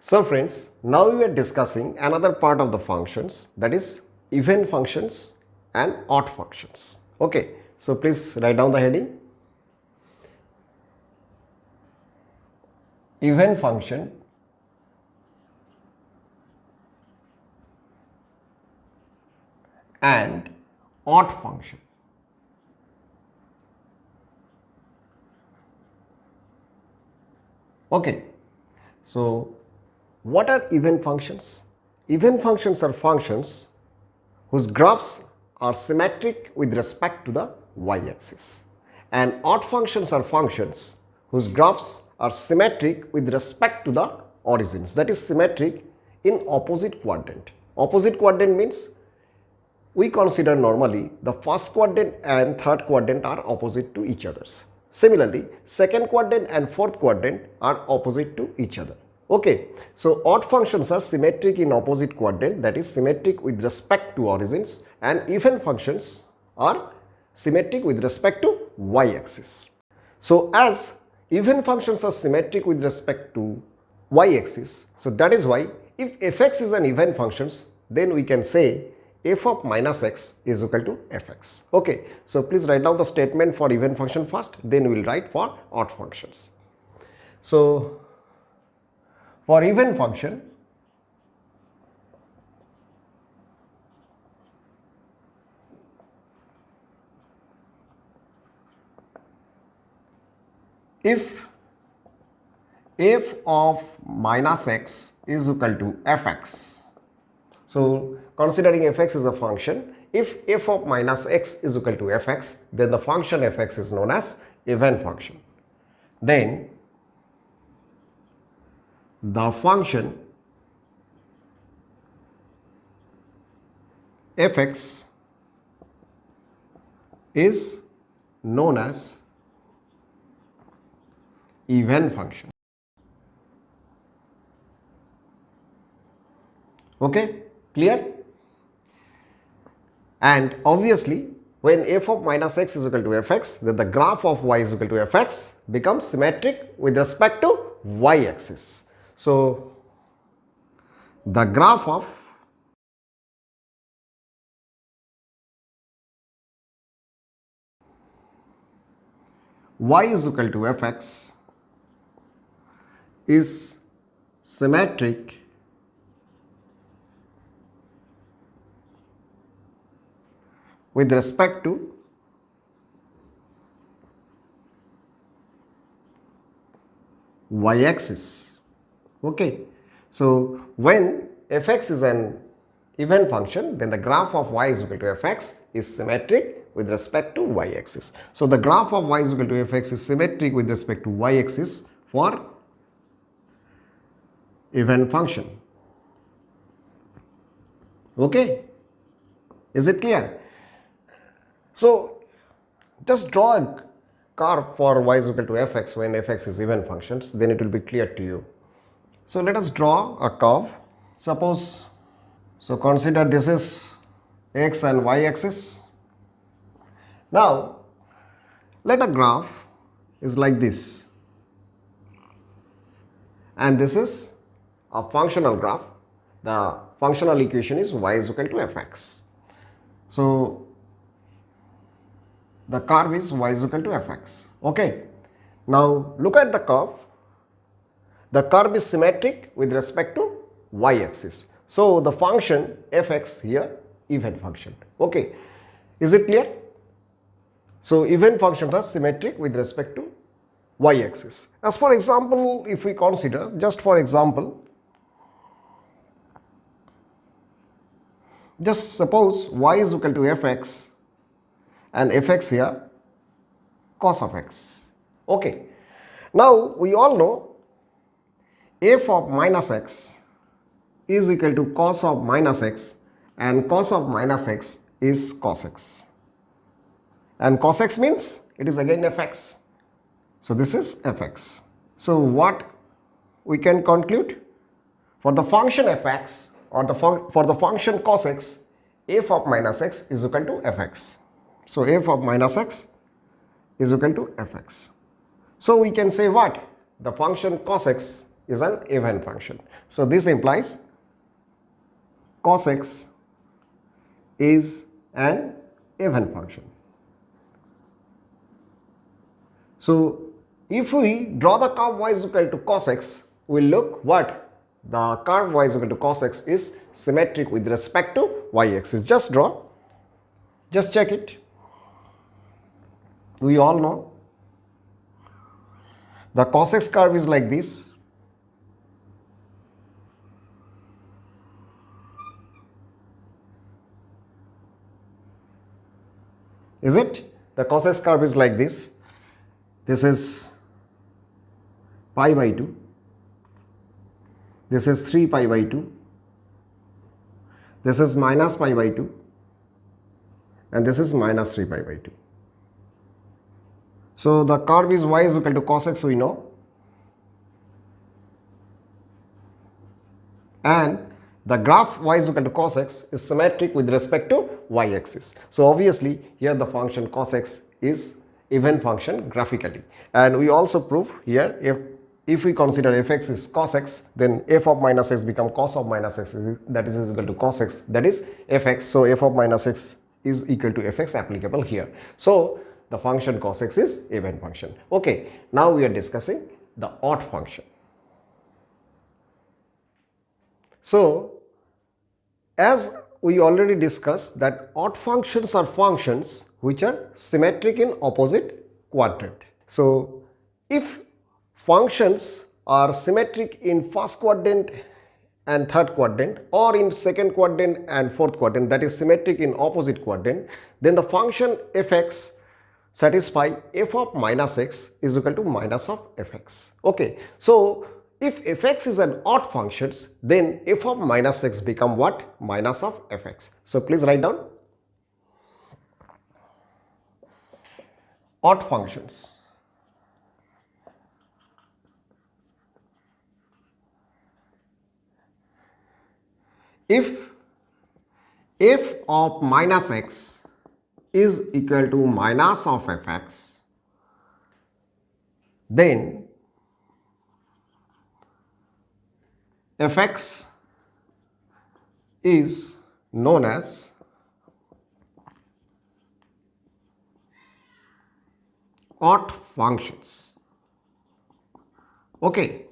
So friends, now we are discussing another part of the functions, that is even functions and odd functions. Okay, so please write down the heading. Even function and odd function. Okay, so what are even functions? Even functions are functions whose graphs are symmetric with respect to the y-axis, and odd functions are functions whose graphs are symmetric with respect to the origins, that is symmetric in opposite quadrant. Opposite quadrant means we consider normally the first quadrant and third quadrant are opposite to each others. Similarly, second quadrant and fourth quadrant are opposite to each other. Okay, so odd functions are symmetric in opposite quadrant, that is symmetric with respect to origins, and even functions are symmetric with respect to y-axis. So as even functions are symmetric with respect to y-axis, so that is why if fx is an even function, then we can say f of minus x is equal to fx. Okay, so please write down the statement for even function first, then we will write for odd functions. So for even function, if f of minus x is equal to fx, so considering fx is a function, if f of minus x is equal to fx, then the function fx is known as even function. Then the function fx is known as even function. Okay, clear? And obviously when f of minus x is equal to fx, then the graph of y is equal to fx becomes symmetric with respect to y-axis. So the graph of y is equal to fx is symmetric with respect to y-axis. Okay, so when fx is an even function, then the graph of y is equal to fx is symmetric with respect to y-axis. So the graph of y is equal to fx is symmetric with respect to y-axis for even function. Okay, is it clear? So just draw a curve for y is equal to fx when fx is even functions, then it will be clear to you. So let us draw a curve. Suppose, so consider this is x and y axis. Now let a graph is like this, and this is a functional graph. The functional equation is y is equal to fx. So the curve is y is equal to fx. Okay, now look at the curve. The curve is symmetric with respect to y-axis. So the function fx here, even function. Okay, is it clear? So even functions are symmetric with respect to y-axis. As for example, if we consider, just for example, just suppose y is equal to fx and fx here cos of x. Okay, now we all know f of minus x is equal to cos of minus x, and cos of minus x is cos x, and cos x means it is again fx. So this is fx. So what we can conclude? For the function fx or for the function cos x, f of minus x is equal to fx. So f of minus x is equal to fx. So we can say what? The function cos x is an even function. So this implies cos x is an even function. So if we draw the curve y is equal to cos x, we will look what? The curve y is equal to cos x is symmetric with respect to y axis. Just draw, just check it. We all know the cos x curve is like this. Is it? The cos x curve is like this. This is pi by 2. This is 3 pi by 2. This is minus pi by 2. And this is minus 3 pi by 2. So the curve is y is equal to cos x, we know. And the graph y is equal to cos x is symmetric with respect to y axis. So obviously here the function cos x is even function graphically. And we also prove here if we consider fx is cos x, then f of minus x become cos of minus x, that is equal to cos x, that is fx. So f of minus x is equal to fx applicable here. So the function cos x is even function. Okay, now we are discussing the odd function. So as we already discussed that odd functions are functions which are symmetric in opposite quadrant. So if functions are symmetric in first quadrant and third quadrant, or in second quadrant and fourth quadrant, that is symmetric in opposite quadrant, then the function fx satisfy f of minus x is equal to minus of fx. Okay, so if fx is an odd function, then f of minus x become what? Minus of fx. So please write down odd functions. If f of minus x is equal to minus of fx, then fx is known as odd functions. Okay,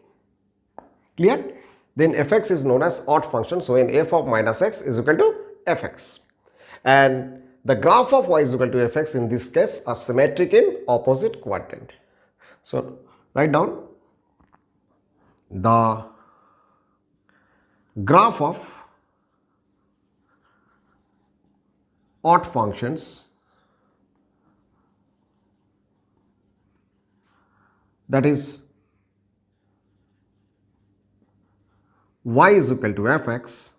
clear? Then fx is known as odd function. So when f of minus x is equal to fx, and the graph of y is equal to fx in this case are symmetric in opposite quadrant. So write down the graph of odd functions, that is y is equal to fx,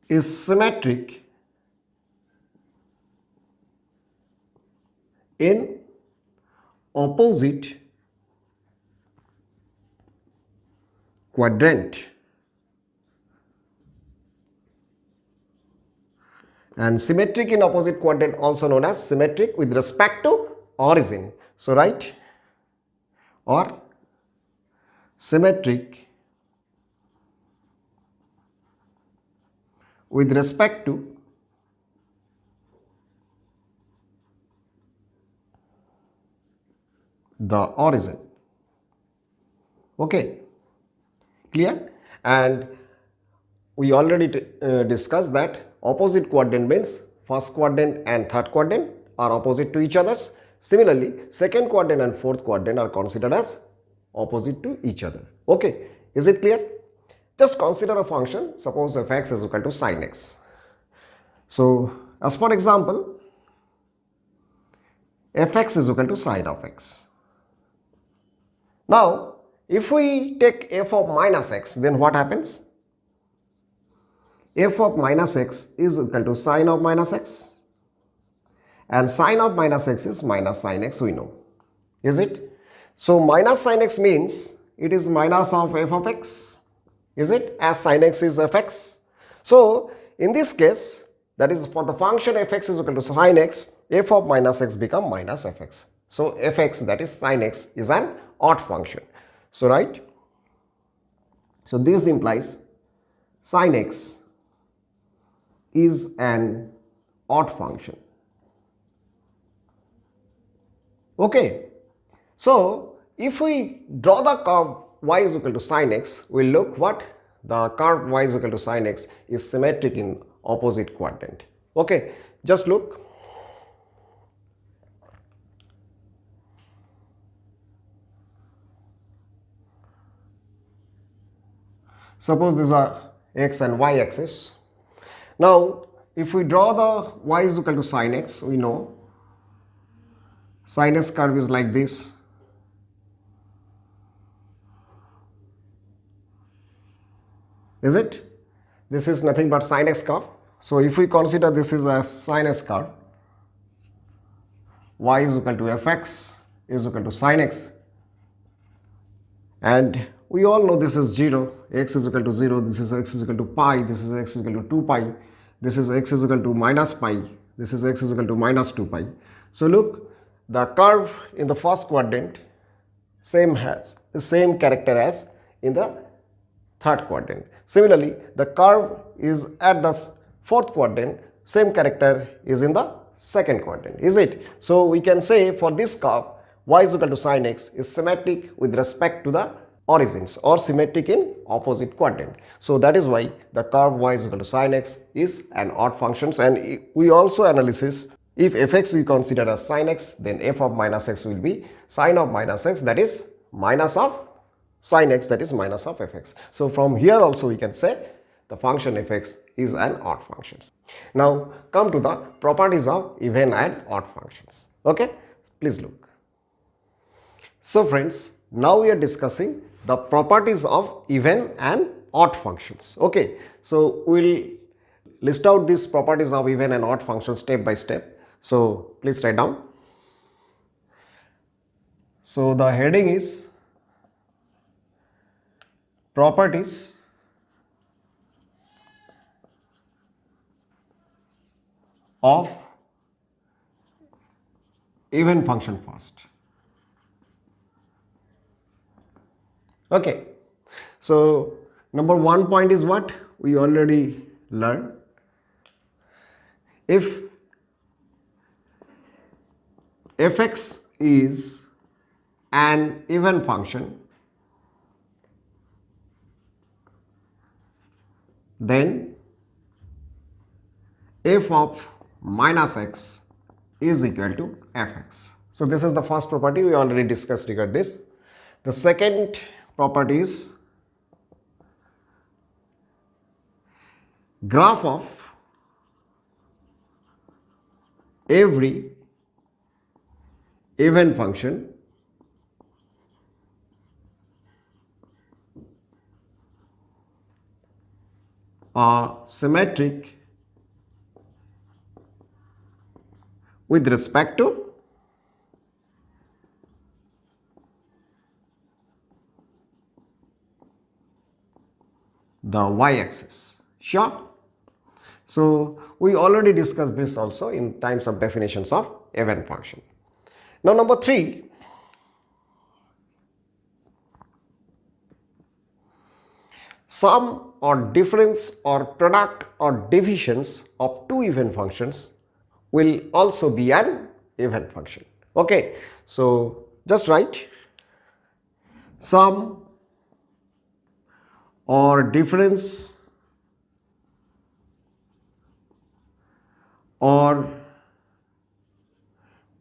is symmetric in opposite quadrant, and symmetric in opposite quadrant also known as symmetric with respect to origin. So write or symmetric with respect to the origin. Okay, clear? And we already discussed that opposite quadrant means first quadrant and third quadrant are opposite to each others. Similarly, second quadrant and fourth quadrant are considered as opposite to each other. Okay, is it clear? Just consider a function, suppose fx is equal to sin x. So as for example, fx is equal to sin of x. Now if we take f of minus x, then what happens? F of minus x is equal to sin of minus x, and sin of minus x is minus sin x, we know. Is it? So minus sin x means it is minus of f of x. Is it? As sin x is fx. So in this case, that is for the function fx is equal to sin x, f of minus x become minus fx. So fx, that is sin x, is an odd function. So right, so this implies sin x is an odd function. Okay, so if we draw the curve y is equal to sin x, we will look what the curve y is equal to sin x is symmetric in opposite quadrant. Okay, just look. Suppose these are x and y axis. Now, if we draw the y is equal to sin x, we know sin x curve is like this. Is it? This is nothing but sin x curve. So, if we consider this is a sin x curve, y is equal to fx is equal to sin x, and we all know this is 0, x is equal to 0, this is x is equal to pi, this is x is equal to 2 pi, this is x is equal to minus pi, this is x is equal to minus 2 pi. So look, the curve in the first quadrant has the same character as in the third quadrant. Similarly, the curve is at the fourth quadrant, same character is in the second quadrant, is it? So we can say for this curve, y is equal to sin x is symmetric with respect to the origins or symmetric in opposite quadrant. So that is why the curve y is equal to sin x is an odd function. And we also analysis, if fx we consider as sin x, then f of minus x will be sin of minus x, that is minus of sin x, that is minus of fx. So from here also we can say the function fx is an odd function. Now come to the properties of even and odd functions. Okay, please look. So friends, now we are discussing the properties of even and odd functions. Okay, so we'll list out these properties of even and odd functions step by step. So please write down. So the heading is properties of even function first. Okay, so number 1 point is what we already learned. If fx is an even function, then f of minus x is equal to fx. So this is the first property we already discussed regarding this. The second property is graph of every even function are symmetric with respect to the y-axis. Sure. So we already discussed this also in terms of definitions of even function. Now number 3, sum or difference or product or divisions of two even functions will also be an even function. Okay, so just write sum or difference or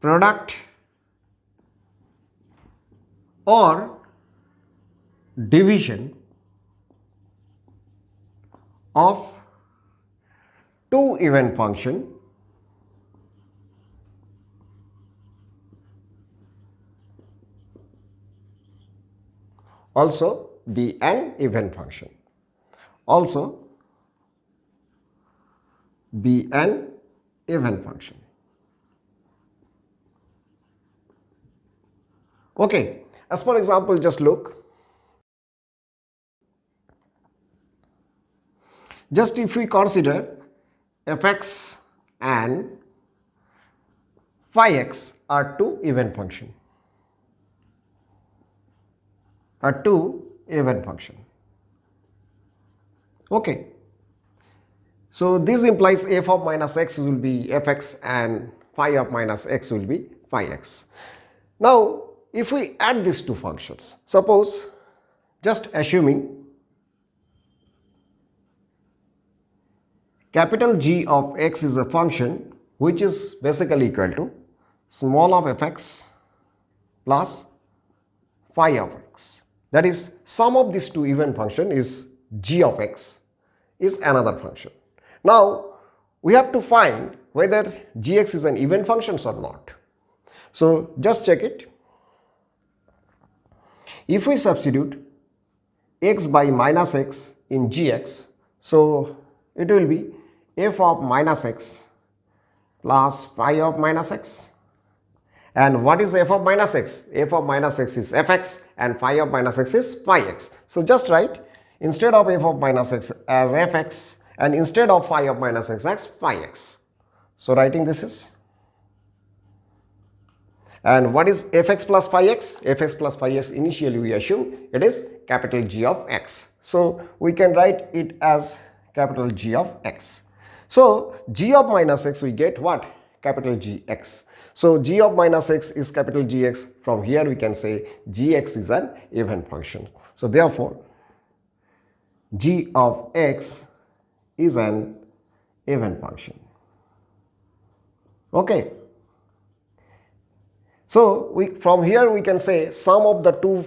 product or division of two even function also be an even function. Also be an even function. Okay, as for example, just look. Just if we consider fx and phi x are two even function. two even function. Okay. So this implies f of minus x will be fx and phi of minus x will be phi x. Now if we add these two functions, suppose just assuming capital G of x is a function which is basically equal to small of fx plus phi of x. That is, sum of these two even function is g of x is another function. Now we have to find whether gx is an even function or not. So just check it. If we substitute x by minus x in gx, so it will be f of minus x plus phi of minus x. And what is f of minus x? F of minus x is fx and phi of minus x is phi x. So just write instead of f of minus x as fx and instead of phi of minus x as phi x. So writing this is. And what is fx plus phi x? Fx plus phi x, initially we assume it is capital G of x. So we can write it as capital G of x. So g of minus x we get what? Capital G x. So g of minus x is capital G x. From here we can say gx is an even function. So therefore g of x is an even function. Okay. So from here we can say sum of the two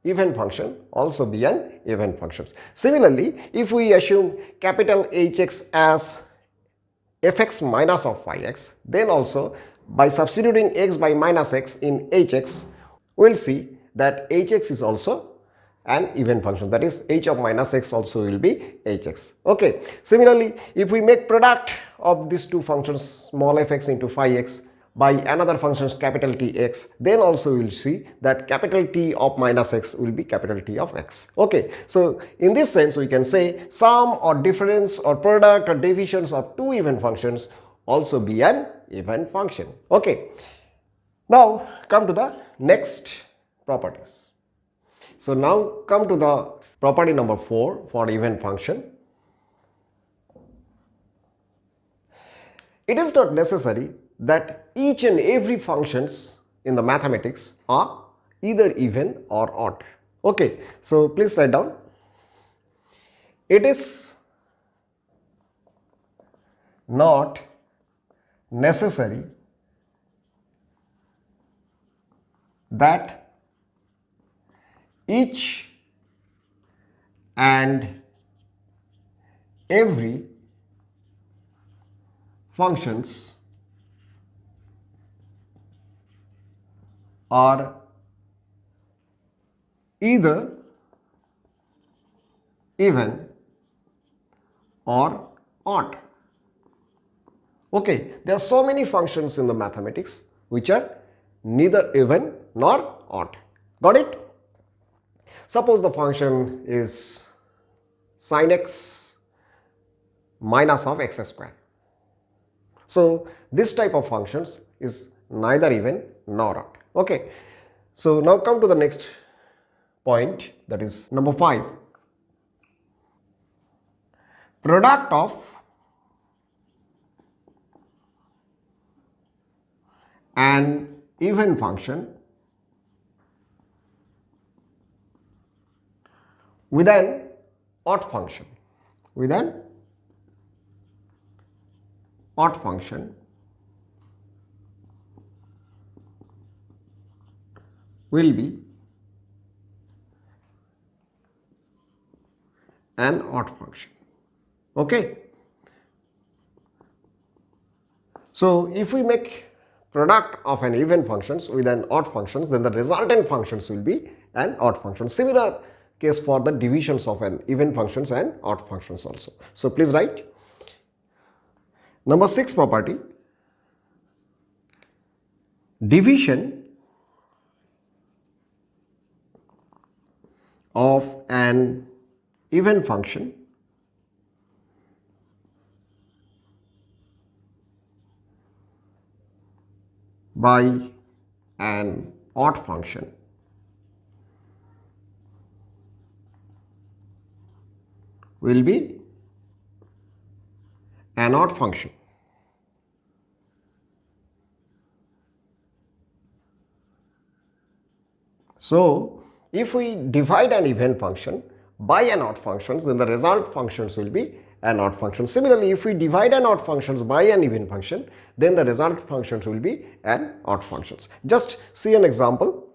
even function also be an even functions. Similarly, if we assume capital Hx as fx minus of phi x, then also by substituting x by minus x in hx, we will see that hx is also an even function, that is h of minus x also will be hx. Okay. Similarly, if we make product of these two functions small fx into phi x by another functions capital T x, then also we will see that capital T of minus x will be capital T of x. Okay. So in this sense we can say sum or difference or product or divisions of two even functions also be an even function. Okay. Now come to the next properties. So now come to the property number 4 for even function. It is not necessary that each and every functions in the mathematics are either even or odd. Okay, so please write down. It is not necessary that each and every functions are either even or odd. Okay, there are so many functions in the mathematics which are neither even nor odd. Got it? Suppose the function is sin x minus of x square. So this type of functions is neither even nor odd. Okay. So now come to the next point, that is number 5. Product of an even function with an odd function, will be an odd function. Okay. So if we make product of an even functions with an odd functions, then the resultant functions will be an odd function. Similar case for the divisions of an even functions and odd functions also. So please write. Number 6 property, division of an even function by an odd function will be an odd function. So, if we divide an even function by an odd function, then the result functions will be an odd function. Similarly, if we divide an odd functions by an even function, then the result functions will be an odd functions. Just see an example.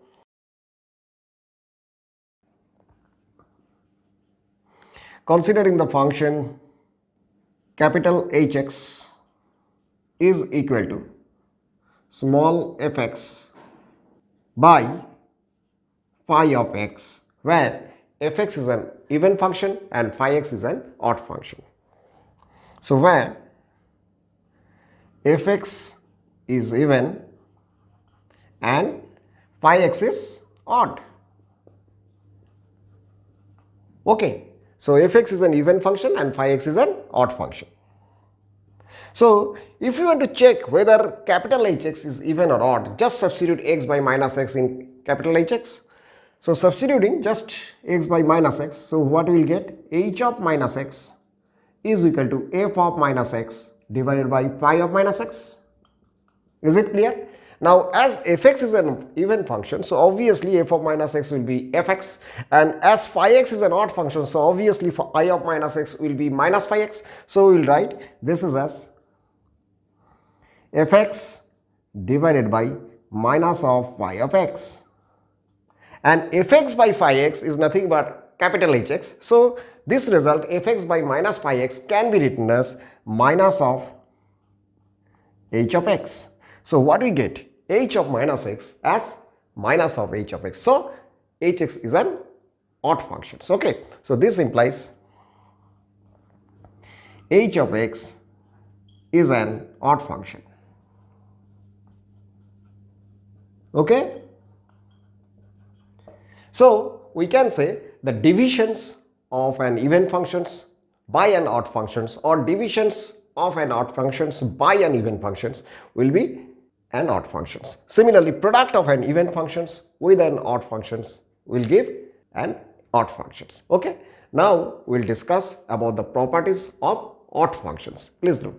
Considering the function capital Hx is equal to small fx by phi of x, where fx is an even function and phi x is an odd function. So, where fx is even and phi x is odd. Okay. So, fx is an even function and phi x is an odd function. So, if you want to check whether capital Hx is even or odd, just substitute x by minus x in capital Hx. So, substituting just x by minus x, so what we will get? H of minus x is equal to f of minus x divided by phi of minus x. Is it clear? Now, as fx is an even function, so obviously f of minus x will be fx, and as phi x is an odd function, so obviously phi of minus x will be minus phi x. So, we will write this is as fx divided by minus of phi of x, and fx by phi x is nothing but capital Hx. So, this result fx by minus phi x can be written as minus of h of x. So, what we get? H of minus x as minus of h of x. So, hx is an odd function. Okay. So, this implies h of x is an odd function. Okay. So, we can say the divisions of an even functions by an odd functions or divisions of an odd functions by an even functions will be an odd functions. Similarly, product of an even functions with an odd functions will give an odd functions. Okay. Now, we will discuss about the properties of odd functions. Please do.